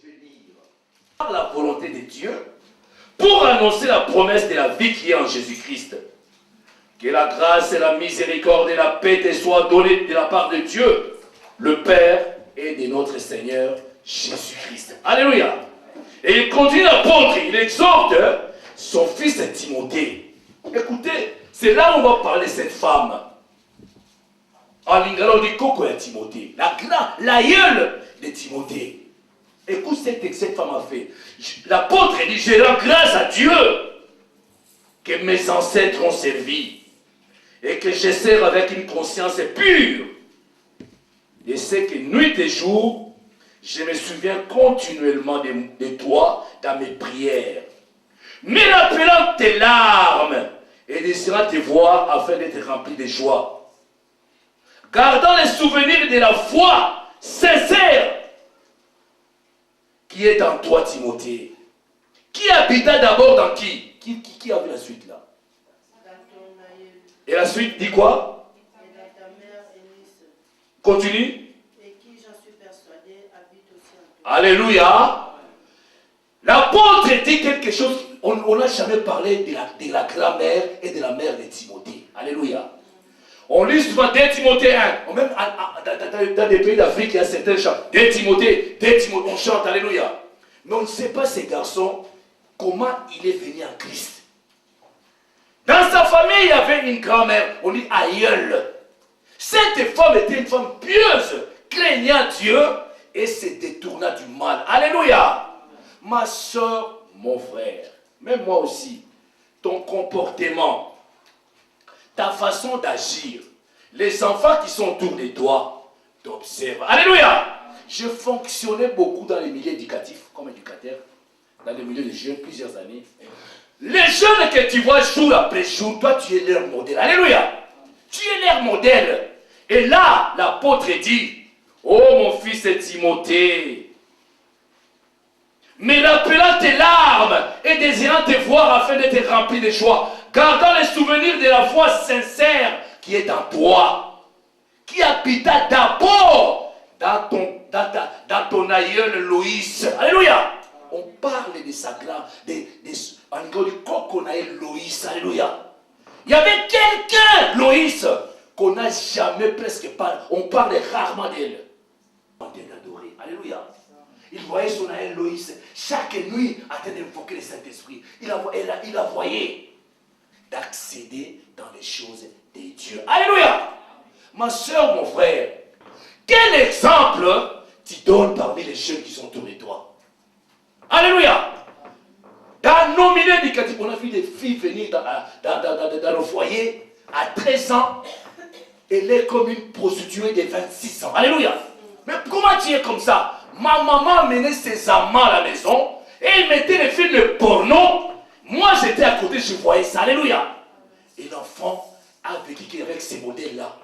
venir par la volonté de Dieu pour annoncer la promesse de la vie qui est en Jésus-Christ. Que la grâce et la miséricorde et la paix te soient données de la part de Dieu, le Père et de notre Seigneur Jésus-Christ. Alléluia. Et il continue l'apôtre, il exhorte son fils Timothée. Écoutez, c'est là où on va parler de cette femme. En lingala, on dit Coco et Timothée. L'aïeul de Timothée. Écoute ce que cette femme a fait. L'apôtre dit, je rends grâce à Dieu que mes ancêtres ont servi et que je sers avec une conscience pure. Et c'est que nuit et jour, je me souviens continuellement de toi dans mes prières, mais rappelant tes larmes et désirant te voir afin d'être rempli de joie, gardant les souvenirs de la foi sincère qui est en toi, Timothée, qui habita d'abord dans qui a vu la suite là? Et la suite dit quoi? Continue. Et qui, j'en suis persuadé, habite aussi en toi. Alléluia. L'apôtre dit quelque chose. On n'a jamais parlé de la grand-mère et de la mère de Timothée. Alléluia. On lit souvent 2 Timothée 1. Même dans des pays d'Afrique, il y a certains chants. 2 Timothée, on chante. Alléluia. Mais on ne sait pas ces garçons comment il est venu en Christ. Dans sa famille, il y avait une grand-mère. On dit aïeul. Cette femme était une femme pieuse, craignant Dieu et se détourna du mal. Alléluia. Ma soeur, mon frère, même moi aussi, ton comportement, ta façon d'agir, les enfants qui sont autour de toi t'observent. Alléluia. Je fonctionnais beaucoup dans les milieux éducatifs, comme éducateur, dans les milieux de jeunes, plusieurs années. Les jeunes que tu vois jour après jour, toi tu es leur modèle. Alléluia. Tu es leur modèle. Et là, l'apôtre dit, oh mon fils Timothée, mais rappelant tes larmes et désirant te voir afin d'être rempli de joie, gardant les souvenirs de la foi sincère qui est en toi, qui habita d'abord dans ton aïeul Loïs. Alléluia. On parle de sa grande, Loïs. Alléluia. Il y avait quelqu'un, Loïs, qu'on n'a jamais presque pas, on parle rarement d'elle. D'adorer. Alléluia. Il voyait son aïeul Loïs chaque nuit en train d'invoquer le Saint-Esprit. Il a voyé d'accéder dans les choses de Dieu. Alléluia. Ma soeur, mon frère, quel exemple tu donnes parmi les jeunes qui sont autour de toi? Alléluia. Dans nos milieux éducatifs, on a vu des filles venir dans nos foyers à 13 ans. Elle est comme une prostituée de 26 ans. Alléluia. Mais comment tu es comme ça? Ma maman menait ses amants à la maison et elle mettait les films porno. Moi, j'étais à côté, je voyais ça. Alléluia. Et l'enfant a vécu avec ces modèles-là.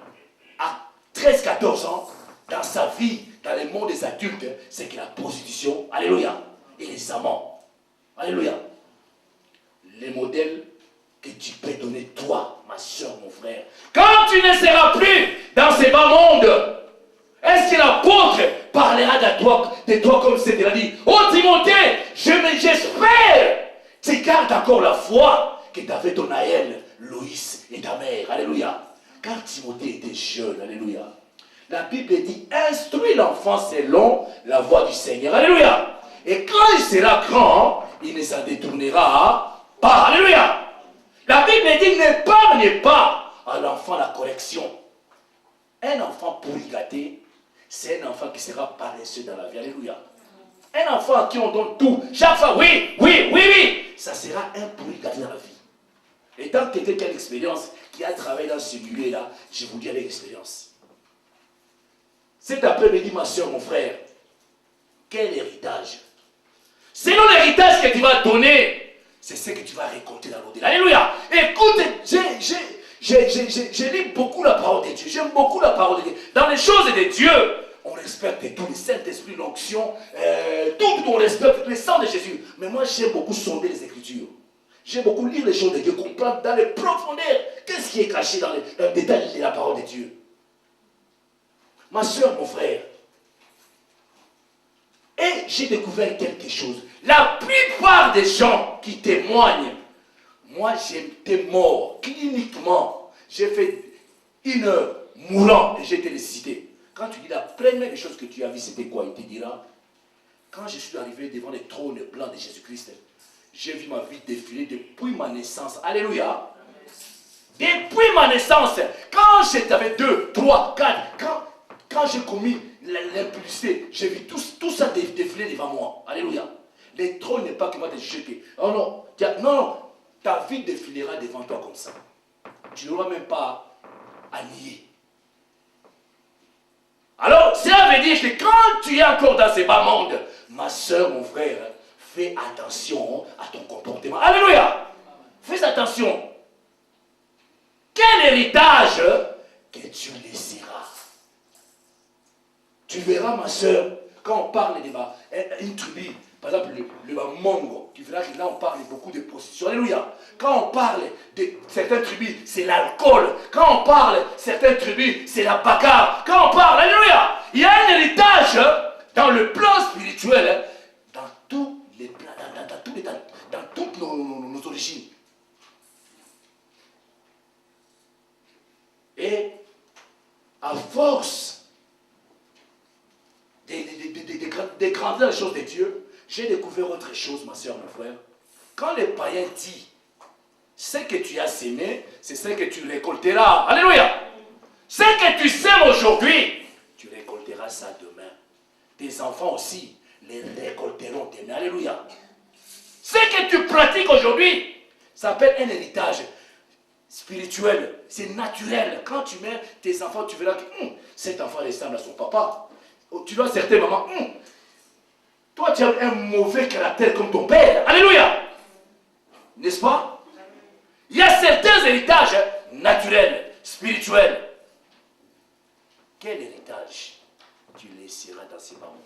À 13-14 ans, dans sa vie, dans le monde des adultes, c'est que la prostitution, alléluia, et les amants. Alléluia. Les modèles que tu peux donner, toi, ma soeur, mon frère. Quand tu ne seras plus dans ces bas mondes, est-ce que l'apôtre parlera de toi comme c'était dit? Oh Timothée, j'espère, tu gardes encore la foi que tu avais ton aïeul, Loïs et ta mère. Alléluia. Quand Timothée était jeune, alléluia, la Bible dit, instruis l'enfant selon la voie du Seigneur. Alléluia. Et quand il sera grand, il ne s'en détournera pas. Alléluia. La Bible dit, n'épargne pas à l'enfant la correction. Un enfant pourri gâté, c'est un enfant qui sera paresseux dans la vie. Alléluia. Un enfant à qui on donne tout, chaque fois, oui, ça sera un pourri gâté dans la vie. Et tant que quelqu'un qui a l'expérience, qui a travaillé dans ce milieu-là, je vous dis avec l'expérience. Cet après-midi, ma soeur, mon frère, quel héritage? Selon l'héritage que tu vas donner, c'est ce que tu vas récolter dans l'au-delà. Alléluia. Écoute, je lis beaucoup la parole de Dieu. J'aime beaucoup la parole de Dieu. Dans les choses de Dieu, on respecte tout, le Saint-Esprit, l'onction, tout, on respecte le sang de Jésus. Mais moi, j'aime beaucoup sonder les Écritures. J'aime beaucoup lire les choses de Dieu, comprendre dans les profondeurs qu'est-ce qui est caché dans le détail de la parole de Dieu. Ma soeur, mon frère, Et j'ai découvert quelque chose. La plupart des gens qui témoignent, moi j'étais mort cliniquement. J'ai fait 1 heure mourant et j'ai été ressuscité. Quand tu dis la première des choses que tu as vues, c'était quoi? Il te dira, quand je suis arrivé devant le trône blanc de Jésus-Christ, j'ai vu ma vie défiler depuis ma naissance. Alléluia. Depuis ma naissance, quand j'avais 2, 3, 4, quand j'ai commis l'impulsité, j'ai vu tout ça défiler devant moi. Alléluia. Le trône n'est pas que va te jeter. Oh non, non, ta vie défilera devant toi comme ça. Tu n'auras même pas à nier. Alors, cela veut dire que quand tu es encore dans ce bas monde, ma soeur, mon frère, fais attention à ton comportement. Alléluia. Fais attention. Quel héritage que tu laisseras? Tu verras, ma soeur, quand on parle une tribu, par exemple le Mongo, tu verras que là on parle beaucoup de prostitution. Alléluia. Quand on parle de certaines tribus, c'est l'alcool. Quand on parle de certaines tribus, c'est la bagarre. Quand on parle, alléluia, il y a un héritage dans le plan spirituel, dans tous les plans, dans toutes nos origines. Et à force de grandir les choses de Dieu, j'ai découvert autre chose, ma soeur, mon frère. Quand les païens disent, ce que tu as sémé, c'est ce que tu récolteras. Alléluia. Ce que tu sèmes aujourd'hui, tu récolteras ça demain. Tes enfants aussi les récolteront demain. Alléluia. Ce que tu pratiques aujourd'hui, ça s'appelle un héritage spirituel. C'est naturel. Quand tu mets tes enfants, tu verras que cet enfant ressemble à son papa. Tu vois certaines mamans, toi tu as un mauvais caractère comme ton père. Alléluia. N'est-ce pas? Il y a certains héritages naturels, spirituels. Quel héritage tu laisseras dans ces bas mondes?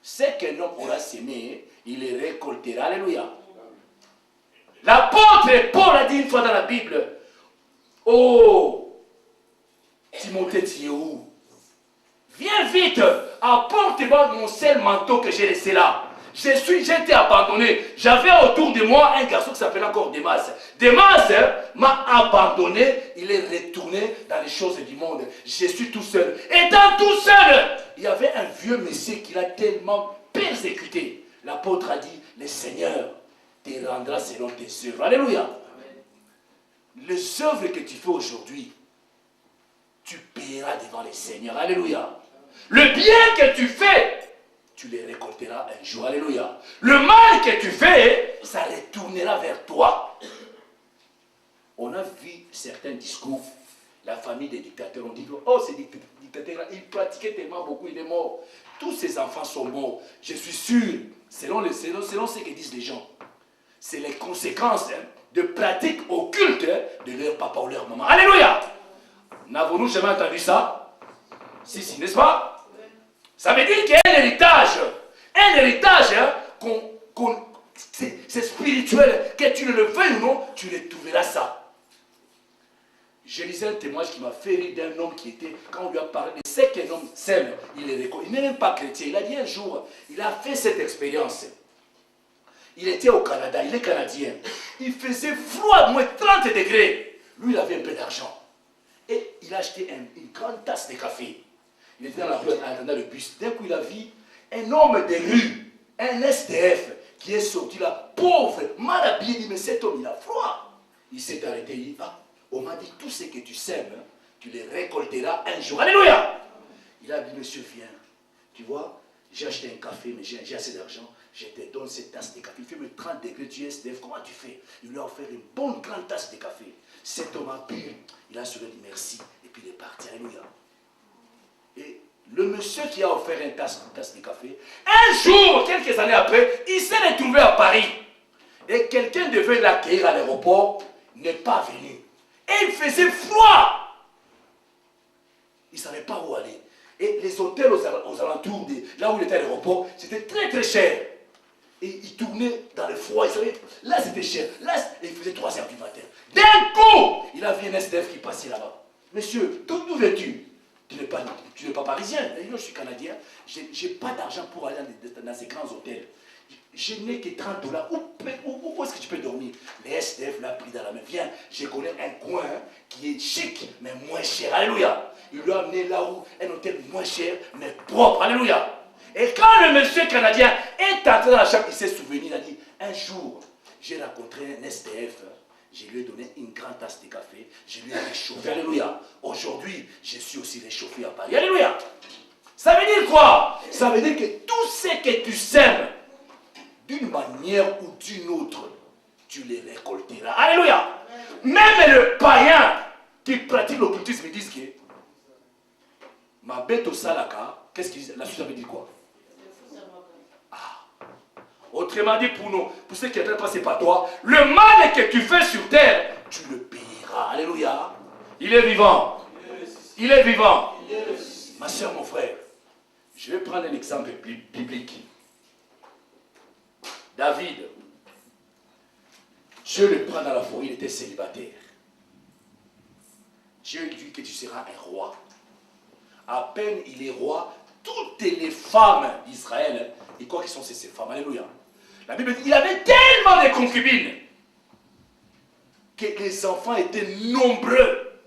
Ce qu'un homme aura sémé, il les récoltera. Alléluia. L'apôtre Paul a dit une fois dans la Bible, oh, Timothée, tu es où? Viens vite, apporte-moi mon seul manteau que j'ai laissé là. J'ai été abandonné. J'avais autour de moi un garçon qui s'appelait encore Démas. Démas m'a abandonné. Il est retourné dans les choses du monde. Je suis tout seul. Étant tout seul, il y avait un vieux monsieur qui l'a tellement persécuté. L'apôtre a dit, le Seigneur te rendra selon tes œuvres. Alléluia. Amen. Les œuvres que tu fais aujourd'hui, tu paieras devant le Seigneur. Alléluia. Le bien que tu fais, tu les récolteras un jour. Alléluia. Le mal que tu fais, ça retournera vers toi. On a vu certains discours, la famille des dictateurs, on dit, oh, ces dictateurs-là, ils pratiquaient tellement beaucoup, il est mort. Tous ces enfants sont morts. Je suis sûr, selon ce que disent les gens, c'est les conséquences de pratiques occultes de leur papa ou leur maman. Alléluia. N'avons-nous jamais entendu ça? Si, n'est-ce pas? Ça veut dire qu'il y a un héritage. Un héritage, c'est spirituel. Que tu ne le veuilles ou non, tu retrouveras ça. Je lisais un témoignage qui m'a fait rire d'un homme qui était, quand on lui a parlé de ce qu'un homme sème, il est récolté. Il n'est même pas chrétien. Il a dit un jour, il a fait cette expérience. Il était au Canada, il est canadien. Il faisait froid, moins 30 degrés. Lui, il avait un peu d'argent. Et il a acheté une grande tasse de café. Il était dans la rue en attendant le bus. D'un coup, il a vu un homme de rue, un SDF, qui est sorti là, pauvre, mal habillé. Il dit, mais cet homme, il a froid. Il s'est arrêté, il dit, on m'a dit, tout ce que tu sèmes, tu les récolteras un jour. Alléluia. Il a dit, monsieur, viens. Tu vois, j'ai acheté un café, mais j'ai assez d'argent. Je te donne cette tasse de café. Il fait 30 degrés, tu es SDF. Comment tu fais? Il lui a offert une bonne grande tasse de café. Cet homme a bu. Il a souri, dit merci. Et puis il est parti. Alléluia. Et le monsieur qui a offert une tasse de café, un jour, quelques années après, il s'est retrouvé à Paris. Et quelqu'un devait l'accueillir à l'aéroport, n'est pas venu. Et il faisait froid. Il ne savait pas où aller. Et les hôtels aux alentours, là où il était à l'aéroport, c'était très très cher. Et il tournait dans le froid, il savait, là c'était cher, là, et il faisait 3 heures du matin. D'un coup, il a vu un SDF qui passait là-bas. Monsieur, d'où viens-tu? Tu n'es pas parisien. Moi, je suis canadien. Je n'ai pas d'argent pour aller dans ces grands hôtels. Je n'ai que 30 $. Où est-ce que tu peux dormir? Les SDF l'ont pris dans la main. Viens, je connais un coin qui est chic, mais moins cher. Alléluia. Il lui a amené là où un hôtel moins cher, mais propre. Alléluia. Et quand le monsieur canadien est entré dans la chambre, il s'est souvenu, il a dit, un jour, j'ai rencontré un SDF. Je lui ai donné une grande tasse de café. Je lui ai réchauffé. Alléluia. Aujourd'hui, je suis aussi réchauffé à Paris. Alléluia. Ça veut dire quoi? Ça veut dire que tout ce que tu sèmes, d'une manière ou d'une autre, tu les récolteras. Alléluia. Même le païen qui pratique l'occultisme, il dit que ma bête au salaka, qu'est-ce qu'il dit? La suite, ça veut dire quoi? Autrement dit, pour ceux qui ne passent pas toi, le mal que tu fais sur terre, tu le payeras. Alléluia. Il est vivant. Il est vivant. Ma soeur, mon frère, je vais prendre un exemple biblique. David, Dieu le prend dans la forêt, il était célibataire. Dieu dit que tu seras un roi. À peine il est roi, toutes les femmes d'Israël, et quoi qu'ils sont ces femmes, alléluia. La Bible dit qu'il avait tellement de concubines que les enfants étaient nombreux.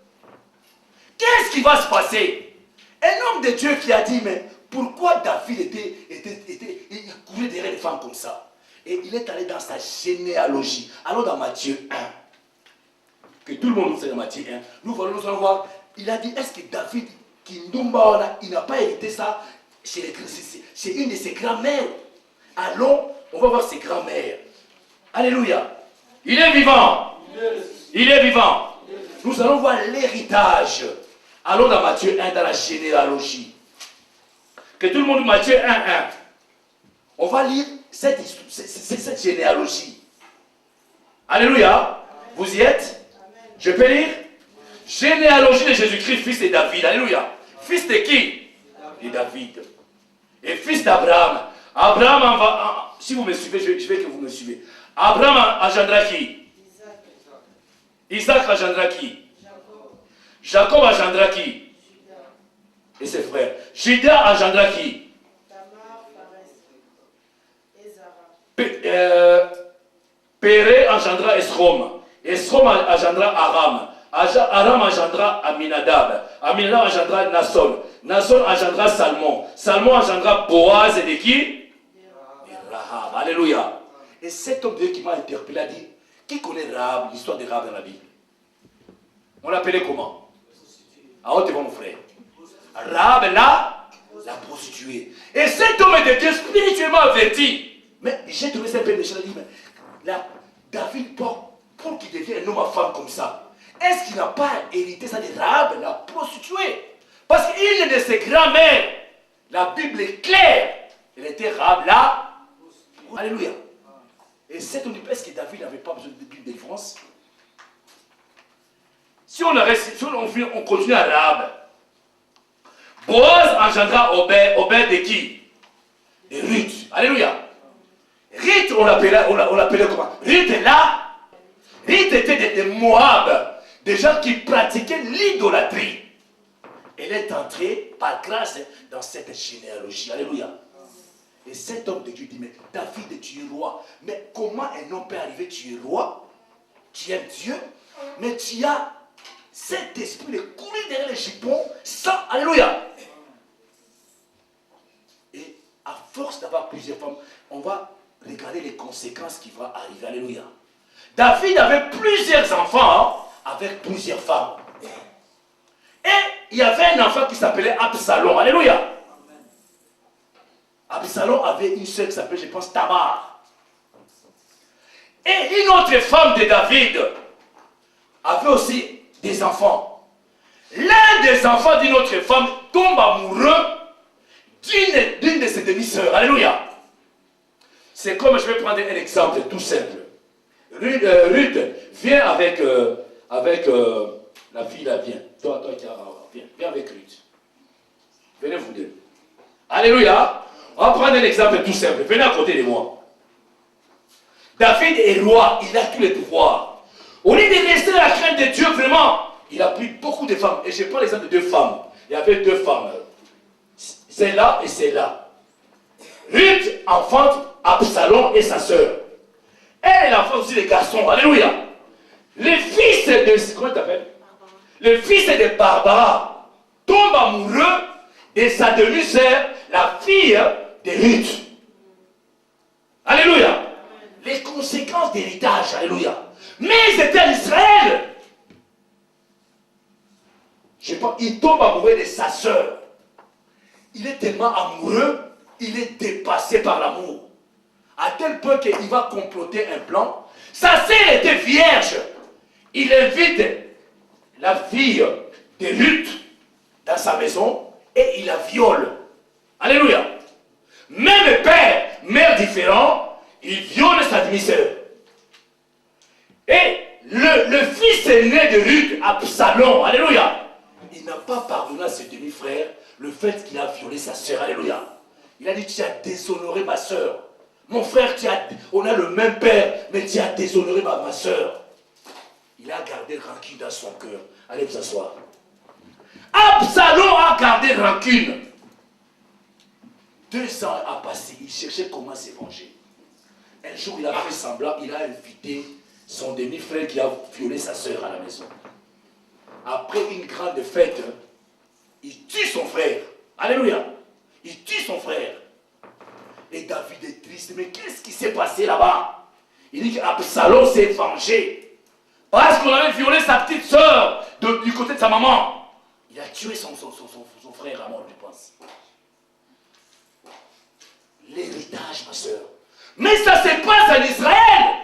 Qu'est-ce qui va se passer? Un homme de Dieu qui a dit, mais pourquoi David il courait derrière les femmes comme ça? Et il est allé dans sa généalogie. Alors dans Matthieu 1, que tout le monde sait dans Matthieu 1, nous allons voir, il a dit, est-ce que David, il n'a pas hérité ça chez une de ses grands-mères? Allons, on va voir ses grands-mères. Alléluia. Il est vivant. Il est vivant. Nous allons voir l'héritage. Allons dans Matthieu 1, dans la généalogie. Que tout le monde, Matthieu 1, 1. On va lire cette généalogie. Alléluia. Vous y êtes? Je peux lire? Généalogie de Jésus-Christ, fils de David. Alléluia. Fils de qui? De David. Et fils d'Abraham. Abraham, si vous me suivez, je veux que vous me suivez. Abraham engendra qui? Isaac engendra qui? Jacob engendra qui? Et ses frères. Judas engendra qui? Péré engendra Esrom. Esrom engendra Aram. Aram engendra Aminadab. Aminadab engendra Nason. Nason engendra Salmon. Salmon engendra Boaz et de qui? De Rahab. Alléluia. Et cet homme de Dieu qui m'a interpellé a dit, qui connaît Rahab, l'histoire de Rahab dans la Bible? On l'appelait comment? Ah, on te voit mon frère. Rahab la prostituée. Et cet homme de Dieu spirituellement averti. Mais j'ai trouvé ça un peu méchant. Il dit, mais là, David, pour qu'il devienne un homme à femme comme ça, est-ce qu'il n'a pas hérité ça de Rahab, la prostituée? Parce qu'une de ses grands-mères, la Bible est claire, elle était Rahab là. Alléluia. Et cet homme, est-ce que David n'avait pas besoin de délivrance? Si on continue à Rahab, Boaz engendra Obed de qui? De Ruth. Alléluia. Ruth, on l'appelait comment? Ruth est là. Ruth était des Moab, des gens qui pratiquaient l'idolâtrie. Elle est entrée par grâce dans cette généalogie. Alléluia. Et cet homme de Dieu dit, mais David, tu es roi. Mais comment un homme peut arriver, tu es roi? Tu aimes Dieu, mais tu as cet esprit de courir derrière les jupons sans... Alléluia. Et à force d'avoir plusieurs femmes, on va regarder les conséquences qui vont arriver. Alléluia. David avait plusieurs enfants avec plusieurs femmes. Et il y avait un enfant qui s'appelait Absalom. Alléluia. Absalom avait une sœur qui s'appelait, je pense, Tamar. Et une autre femme de David avait aussi des enfants. L'un des enfants d'une autre femme tombe amoureux d'une de ses demi-sœurs. Alléluia. C'est comme, je vais prendre un exemple tout simple. Ruth vient avec la fille là, viens. Toi, viens avec Ruth. Venez vous deux. Alléluia. On va prendre un exemple tout simple. Venez à côté de moi. David est roi, il a tous les pouvoirs. Au lieu de rester à la crainte de Dieu, vraiment, il a pris beaucoup de femmes. Et je prends l'exemple de deux femmes. il y avait deux femmes. C'est là et c'est là. Ruth enfante Absalom et sa sœur. Elle enfante aussi les garçons. Alléluia. Les fils de... Comment tu t'appelles? Les fils de Barbara tombent amoureux de sa demi-sœur, la fille de Ruth. Alléluia. Les conséquences d'héritage. Alléluia. Mais ils étaient en Israël. Je sais pas, il tombe amoureux de sa sœur. Il est tellement amoureux, il est dépassé par l'amour. À tel point qu'il va comploter un plan. Sa sœur était vierge. Il invite la fille de Ruth dans sa maison et il la viole. Alléluia. Même père, mère différent, il viole sa demi-sœur. Et le fils aîné de Ruth, Absalom, alléluia, il n'a pas pardonné à ses demi-frères le fait qu'il a violé sa sœur. Alléluia. Il a dit, tu as déshonoré ma sœur. Mon frère, on a le même père, mais tu as déshonoré ma sœur. Il a gardé rancune dans son cœur. Allez vous asseoir. Absalom a gardé rancune. 2 ans a passé, il cherchait comment se venger. Un jour, il a fait semblant, il a invité son demi-frère qui a violé sa sœur à la maison. Après une grande fête, il tue son frère. Alléluia. Il tue son frère. Et David est triste. Mais qu'est-ce qui s'est passé là-bas? Il dit qu'Absalom s'est vengé. Parce qu'on avait violé sa petite sœur du côté de sa maman. Il a tué son frère à mort, je pense. L'héritage, ma soeur. Mais ça se passe en Israël.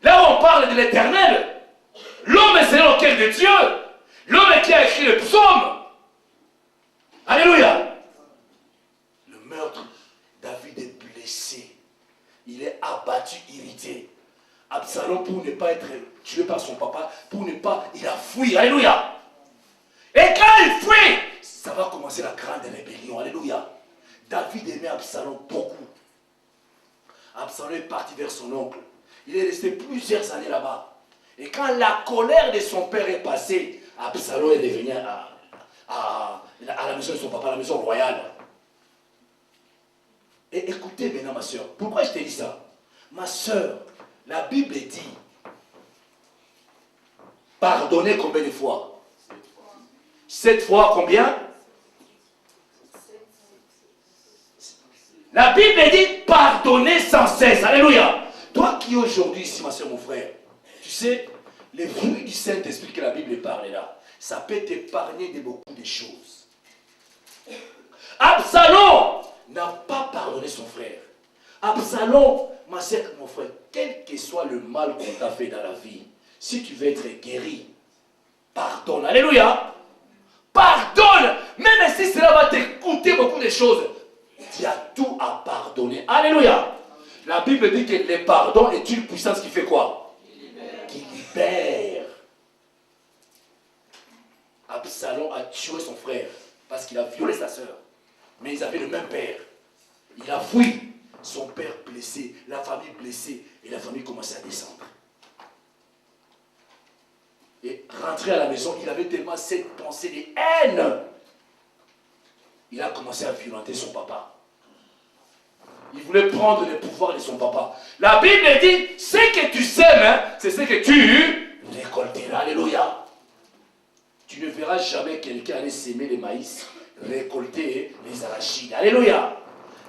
Là où on parle de l'éternel. L'homme est selon le cœur de Dieu. L'homme qui a écrit le psaume. Alléluia. Le meurtre, David est blessé. Il est abattu, irrité. Absalom, pour ne pas être tué par son papa, pour ne pas, il a fui. Alléluia. Et quand il fuit, ça va commencer la grande rébellion. Alléluia. David aimait Absalom beaucoup. Absalom est parti vers son oncle. Il est resté plusieurs années là-bas. Et quand la colère de son père est passée, Absalom est devenu à la maison de son papa, à la maison royale. Et écoutez maintenant ma soeur, pourquoi je te dis ça? Ma soeur, la Bible dit, pardonnez combien de fois? 7 fois combien? La Bible dit, pardonnez sans cesse. Alléluia. Toi qui aujourd'hui ici, ma soeur, mon frère, tu sais, les fruits du Saint-Esprit que la Bible parle là, ça peut t'épargner de beaucoup de choses. Absalom n'a pas pardonné son frère. Absalom, ma soeur, mon frère, quel que soit le mal qu'on t'a fait dans la vie, si tu veux être guéri, pardonne. Alléluia. Pardonne. Même si cela va te coûter beaucoup de choses, tu as tout à pardonner. Alléluia. La Bible dit que le pardon est une puissance qui fait quoi? Qui libère. Absalom a tué son frère parce qu'il a violé sa sœur. Mais ils avaient le même père. Il a fui. Son père blessé, la famille blessée, et la famille commençait à descendre. Et rentré à la maison, il avait tellement cette pensée de haine. Il a commencé à violenter son papa. Il voulait prendre le pouvoir de son papa. La Bible dit, ce que tu sèmes, hein, c'est ce que tu récolteras. Alléluia. Tu ne verras jamais quelqu'un aller s'aimer les maïs, récolter les arachides. Alléluia.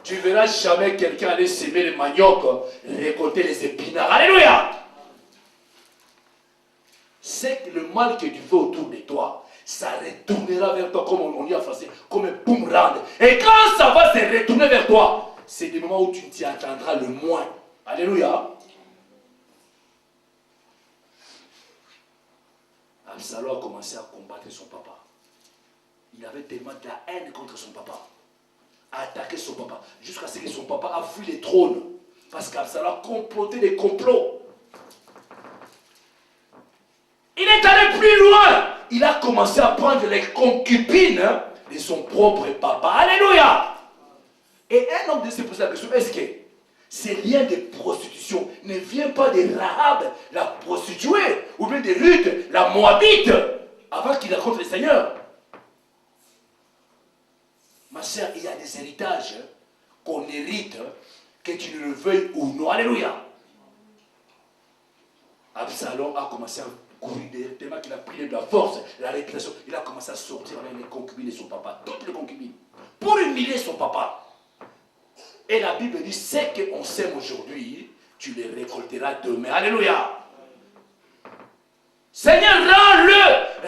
Tu ne verras jamais quelqu'un aller s'aimer les maniocs, récolter les épinards. Alléluia. C'est le mal que tu fais autour de toi, ça retournera vers toi, comme on dit en français, comme un boomerang. Et quand ça va se retourner vers toi, c'est des moments où tu t'y attendras le moins. Alléluia. Absalom a commencé à combattre son papa. Il avait tellement de la haine contre son papa. A attaqué son papa. Jusqu'à ce que son papa a fui les trônes. Parce qu'Absalom a comploté des complots. Il est allé plus loin. Il a commencé à prendre les concubines de son propre papa. Alléluia. Et un homme de se poser la question, est-ce que ces liens de prostitution ne viennent pas de Rahab, la prostituée, ou bien de Ruth, la Moabite, avant qu'il rencontre le Seigneur? Ma soeur, il y a des héritages qu'on hérite, que tu ne le veuilles ou non. Alléluia. Absalom a commencé à courir derrière, tellement qu'il a pris de la force, la réputation. Il a commencé à sortir avec les concubines de son papa, toutes les concubines, pour humilier son papa. Et la Bible dit, ce qu'on sème aujourd'hui, tu les récolteras demain. Alléluia. Seigneur,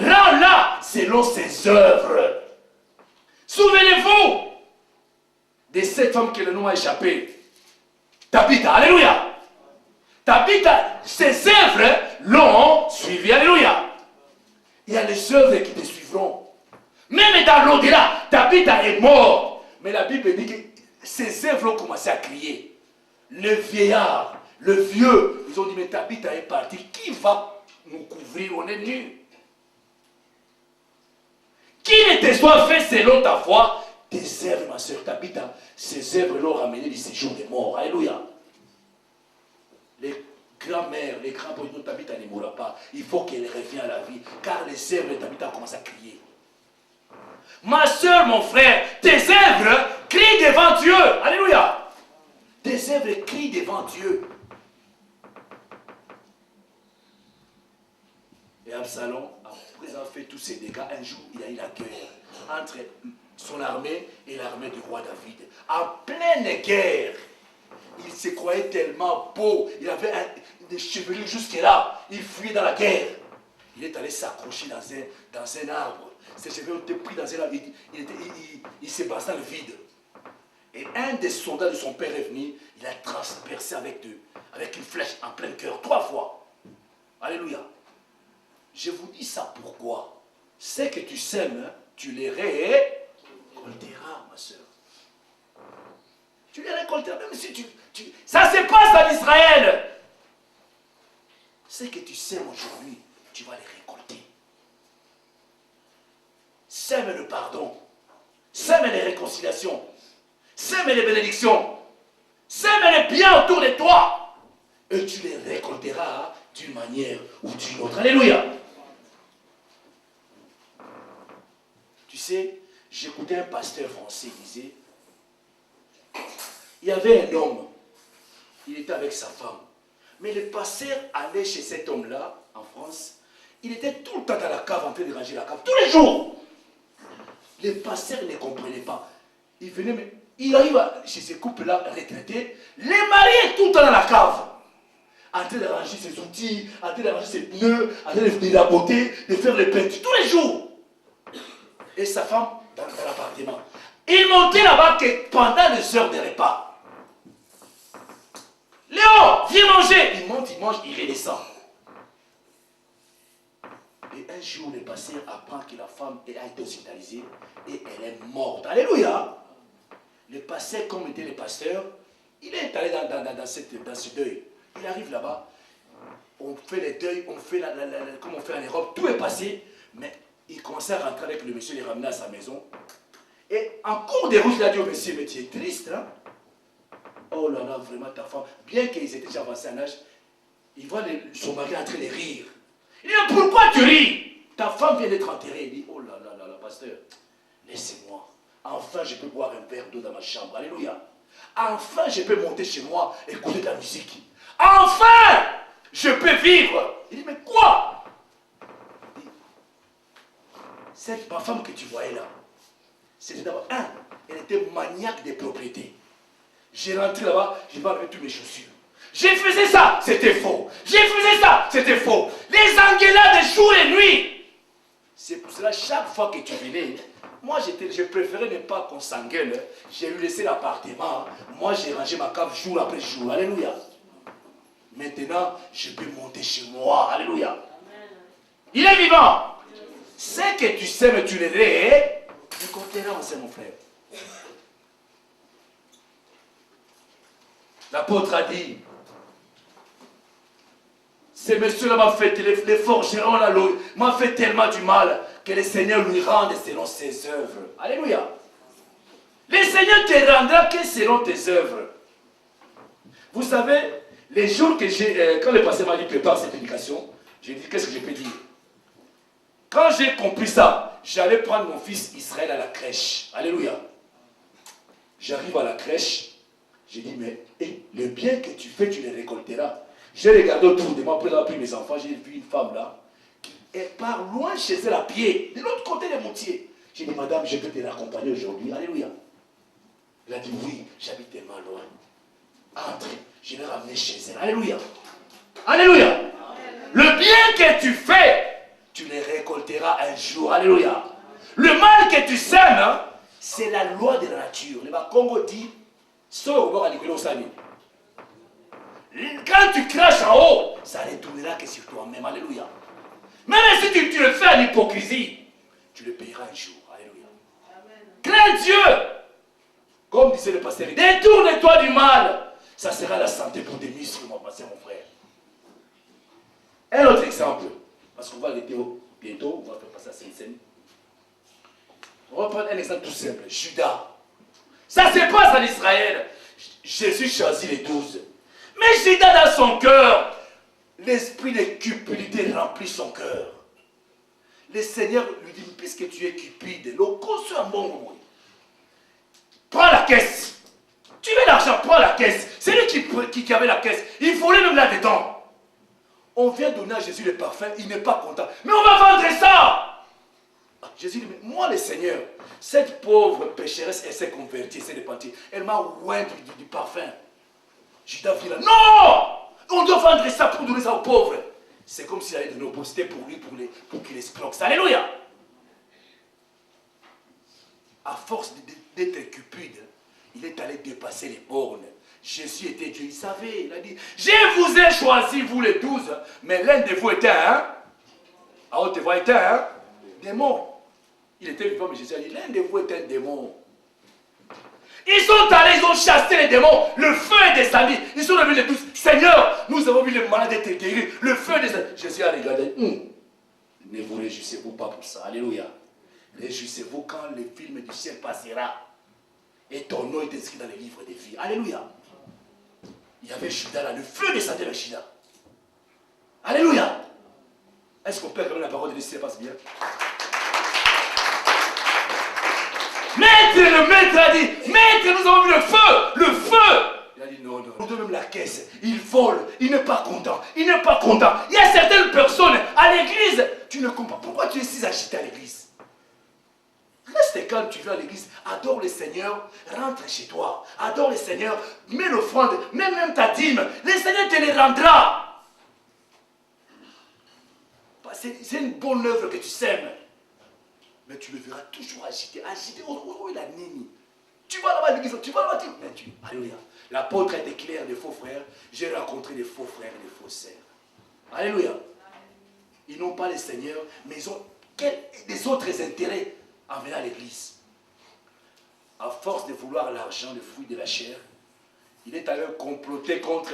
rends-la selon ses œuvres. Souvenez-vous de cette femme que le nom a échappé. Tabitha, alléluia. Tabitha, ses œuvres l'ont suivi, alléluia. Il y a les œuvres qui te suivront. Même dans l'au-delà, Tabitha est mort. Mais la Bible dit que ses œuvres ont commencé à crier. Le vieillard, le vieux, ils ont dit, mais Tabitha est partie. Qui va nous couvrir? On est nus. Qui ne te soit fait selon ta foi? Tes œuvres, ma soeur Tabitha, ces œuvres l'ont ramené du séjour des morts. Alléluia. Les grands-mères, les grands-pères de Tabitha ne mourra pas. Il faut qu'elle revienne à la vie. Car les œuvres de Tabitha commencent à crier. Ma soeur, mon frère, tes œuvres crient devant Dieu. Alléluia. Tes œuvres crient devant Dieu. Et Absalom, après avoir fait tous ces dégâts, un jour, il y a eu la guerre entre son armée et l'armée du roi David. En pleine guerre, il se croyait tellement beau. Il avait des chevelures jusque-là. Il fuyait dans la guerre. Il est allé s'accrocher dans un arbre. Ses cheveux ont été pris dans un arbre. Il s'est passé dans le vide. Et un des soldats de son père est venu. Il a transpercé avec une flèche en plein cœur 3 fois. Alléluia. Je vous dis ça pourquoi? C'est que tu sèmes, tu les récolteras, ma soeur. Tu les récolteras, même si ça se passe en Israël. C'est que tu sèmes aujourd'hui, tu vas les récolter. Sème le pardon. Sème les réconciliations. Sème les bénédictions. Sème les biens autour de toi. Et tu les récolteras d'une manière ou d'une autre. Alléluia. Tu sais, j'écoutais un pasteur français, il disait, il y avait un homme, il était avec sa femme, mais le pasteur allait chez cet homme-là, en France, il était tout le temps dans la cave, en train de ranger la cave, tous les jours. Le pasteur ne comprenait pas. Il venait, mais il arrive chez ces couples-là, retraités, les mariés tout le temps dans la cave, en train de ranger ses outils, en train de ranger ses pneus, en train de la beauté, de faire les peintures, tous les jours. Et sa femme dans l'appartement. Il montait là-bas que pendant les heures de repas. Léon, viens manger. Il monte, il mange, il redescend. Et un jour, le pasteur apprend que la femme a été hospitalisée et elle est morte. Alléluia. Le pasteur, comme était le pasteur, il est allé dans ce deuil. Il arrive là-bas, on fait les deuils, on fait comme on fait en Europe, tout est passé, mais il commençait à rentrer avec le monsieur, il ramenait à sa maison. Et en cours de route, il a dit au monsieur, mais tu es triste, hein? Oh là là, vraiment ta femme, bien qu'ils étaient déjà avancés en âge, il voit son mari en train de rire. Il dit, mais pourquoi tu ris? Ta femme vient d'être enterrée. Il dit, oh là là là là, pasteur, laissez-moi. Enfin, je peux boire un verre d'eau dans ma chambre. Alléluia. Enfin, je peux monter chez moi, écouter de la musique. Enfin, je peux vivre. Il dit, mais quoi? Cette ma femme que tu voyais là, c'était d'abord, elle était maniaque des propriétés. J'ai rentré là-bas, j'ai pas avec toutes mes chaussures. J'ai fait ça, c'était faux. J'ai fait ça, c'était faux. Les engueulades de jour et nuit. C'est pour cela, chaque fois que tu venais, moi je préférais ne pas qu'on s'engueule. J'ai eu laissé l'appartement. Moi j'ai rangé ma cave jour après jour. Alléluia. Maintenant, je peux monter chez moi. Alléluia. Il est vivant. C'est que tu sais, mais tu le récolteras, c'est mon frère. L'apôtre a dit, ce monsieur-là m'a fait, les forgerons là, m'a fait tellement du mal que le Seigneur lui rende selon ses œuvres. Alléluia. Le Seigneur te rendra que selon tes œuvres. Vous savez, les jours que quand le pasteur m'a dit prépare cette prédication, j'ai dit qu'est-ce que je peux dire? Quand j'ai compris ça, j'allais prendre mon fils Israël à la crèche. Alléluia. J'arrive à la crèche. J'ai dit, mais le bien que tu fais, tu le récolteras. J'ai regardé autour de moi, après avoir pris mes enfants, j'ai vu une femme là. Elle part loin chez elle à pied, de l'autre côté des Moutiers. J'ai dit, madame, je peux te raccompagner aujourd'hui. Alléluia. Elle a dit, oui, j'habite tellement loin. Entre, je l'ai ramené chez elle. Alléluia. Alléluia. Le bien que tu fais, tu le récolteras un jour. Alléluia. Le mal que tu sèmes, hein, c'est la loi de la nature. Le Congo dit, quand tu craches en haut, ça ne retournera que sur toi-même. Alléluia. Même si tu le fais en hypocrisie, tu le payeras un jour. Alléluia. Crains Dieu. Comme disait le pasteur, détourne-toi du mal. Ça sera la santé pour tes muscles, mon frère. Un autre exemple, parce qu'on va arrêter bientôt, on va faire passer à Sainte-Seine. On va prendre un exemple tout simple. Judas. Ça se passe en Israël. Jésus choisit les 12. Mais Judas dans son cœur, l'esprit de cupidité remplit son cœur. Le Seigneur lui dit, puisque tu es cupide, le conçu un bon moment. Prends la caisse. Tu veux l'argent, prends la caisse. C'est lui qui avait la caisse. Il volait même là-dedans. On vient donner à Jésus le parfum, il n'est pas content. Mais on va vendre ça. Jésus dit, mais moi le Seigneur, cette pauvre pécheresse, elle s'est convertie, elle s'est repentie. Elle m'a oint du parfum. Judas dit là, non! On doit vendre ça pour donner ça aux pauvres. C'est comme s'il allait donner aux pauvres, c'était pour lui, pour qu'il escroque. Alléluia! À force d'être cupide, il est allé dépasser les bornes. Jésus était Dieu, il savait, il a dit, je vous ai choisi, vous les 12, mais l'un de vous était un, à haute voix était un démon. Il était vivant, mais Jésus a dit, l'un de vous était un démon. Ils sont allés, ils ont chassé les démons, le feu est descendu, ils sont revenus les 12, Seigneur, nous avons vu les malades être guéris, le feu est descendu. Jésus a regardé, ne vous réjouissez-vous pas pour ça, alléluia. Réjouissez-vous quand le film du ciel passera et ton nom est inscrit dans les livres des vies, alléluia. Il y avait Judas là, le feu descendait avec Judas. Alléluia. Est-ce qu'on peut quand même la parole de Dieu si ça passe bien? Maître, le maître a dit, maître, nous avons vu le feu, le feu. Il a dit non, non. Nous devons même la caisse. Il vole, il n'est pas content, il n'est pas content. Il y a certaines personnes à l'église, tu ne comprends pas. Pourquoi tu es si agité à l'église? Reste calme, tu vas à l'église, adore le Seigneur, rentre chez toi, adore le Seigneur, mets l'offrande, mets même ta dîme, le Seigneur te les rendra. C'est une bonne œuvre que tu sèmes, mais tu le verras toujours agité, où est la nini? Tu vas là-bas à l'église, tu vas là-bas, alléluia. L'apôtre a été clair des faux frères, j'ai rencontré des faux frères et des faux sœurs. Alléluia. Ils n'ont pas le Seigneur, mais ils ont des autres intérêts en venant à l'église. À force de vouloir l'argent, le fruit de la chair, il est allé comploter contre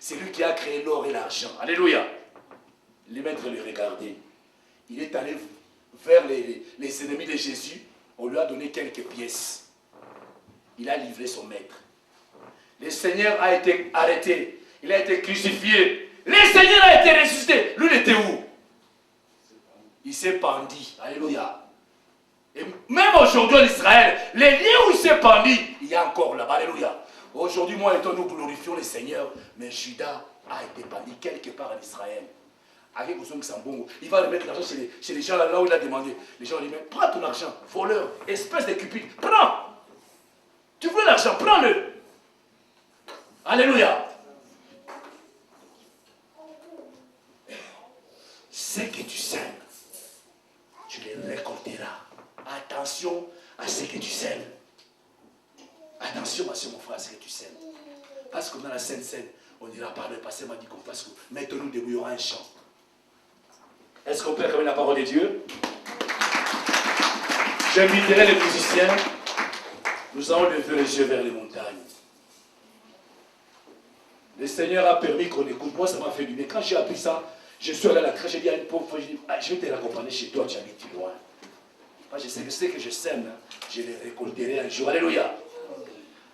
celui qui a créé l'or et l'argent. Alléluia. Les maîtres le regardaient. Il est allé vers les ennemis de Jésus. On lui a donné quelques pièces. Il a livré son maître. Le Seigneur a été arrêté. Il a été crucifié. Le Seigneur a été ressuscité. Lui, il était où? Il s'est pendu. Alléluia. Et même aujourd'hui en Israël, les lieux où il s'est pendu, il y a encore là-bas. Alléluia. Aujourd'hui, moi et toi, nous glorifions le Seigneur. Mais Judas a été pendu quelque part en Israël. Il va remettre l'argent chez les gens là où il a demandé. Les gens lui disent, prends ton argent, voleur, espèce de cupide, prends. Tu veux l'argent, prends-le. Alléluia. Ce que tu sèmes, tu les récolteras. Attention à ce que tu sèmes. Attention, mon frère, à ce que tu sèmes. Parce que dans la Sainte Seine, on dira, par le passé m'a dit qu'on fasse que mettons-nous debout, il y aura un chant. Est-ce qu'on peut acclamer la parole de Dieu? J'inviterai les musiciens. Nous allons lever les yeux vers les montagnes. Le Seigneur a permis qu'on écoute. Moi, ça m'a fait du bien. Quand j'ai appris ça, je suis allé à la crèche, j'ai dit à une pauvre femme, je vais te raccompagner chez toi, tu habites loin. Moi, je sais que ce que je sème, je les récolterai un jour. Alléluia.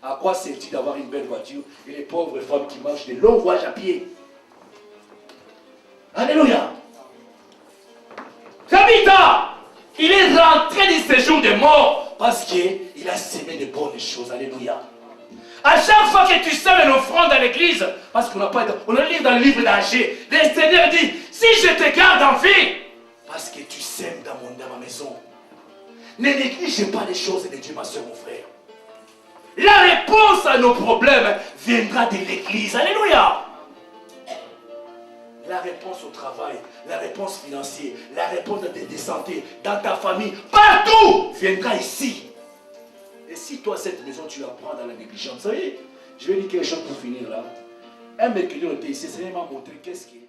À quoi sert-il d'avoir une belle voiture et les pauvres femmes qui marchent de longs voyages à pied? Alléluia. Tabitha, il est rentré du séjour des morts parce qu'il il a semé de bonnes choses. Alléluia. À chaque fois que tu sèmes une offrande à l'église, parce qu'on n'a pas, on a lu dans le livre d'Agé, le Seigneur dit, si je te garde en vie, parce que tu sèmes dans ma maison, ne négligez pas les choses de Dieu, ma soeur, mon frère. La réponse à nos problèmes viendra de l'église. Alléluia. La réponse au travail, la réponse financière, la réponse de santé, dans ta famille, partout, viendra ici. Et si toi, cette maison, tu la prends dans la négligence, vous savez, je vais dire quelque chose pour finir là. Un mercredi, on était ici, le Seigneur m'a montré qu'est-ce qu'il y a.